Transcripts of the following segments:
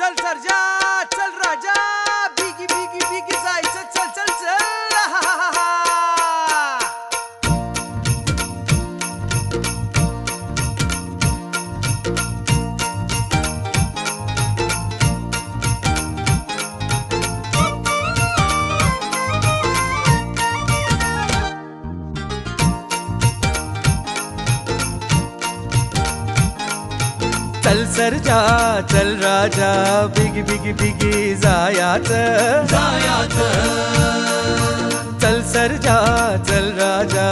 चल सर्जा चल राजा बिगी बिगी बिगी जायचं चल चल चल हा, हा, हा, हा. चल सर्जा चल राजा बिगी बिगी बिगी जायाचं चल सर्जा चल राजा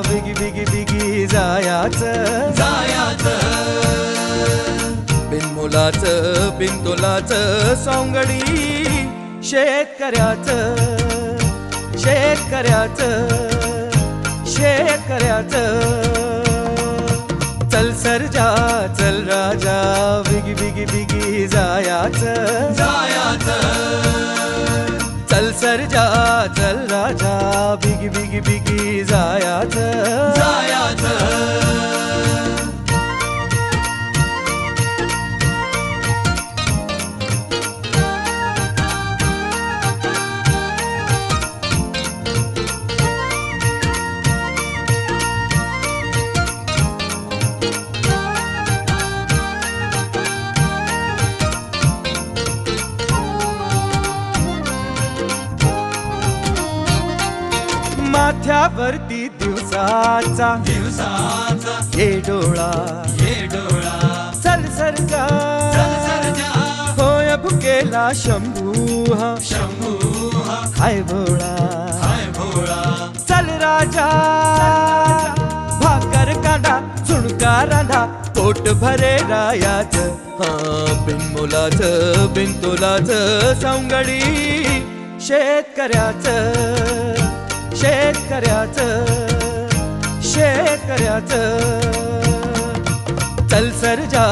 बिगी बिगी बिगी जायाचं बिनमुलाचं बिनतोलाचं सौंगडी शेतकऱ्याचं चल सर्जा चल राजा बिगी बिगी बिगी जायाचं चल सर्जा चल राजा बिगी बिगी बिगी जायाचं माथ्यावरती दिवसाचा ये डोळा चल सर्जा होय भुकेला शंभू हाय भोळा चल राजा भाकर कांदा झुणका रांधा पोट भरे रायाचं बिनमुलाचं बिनतोलाचं सौंगडी शेतकऱ्याचं चल सर्जा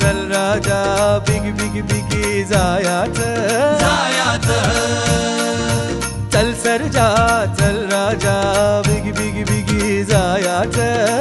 चल राजा बिगी बिगी बिगी जायाचं चल सर्जा चल राजा बिगी बिगी बिगी जायाचं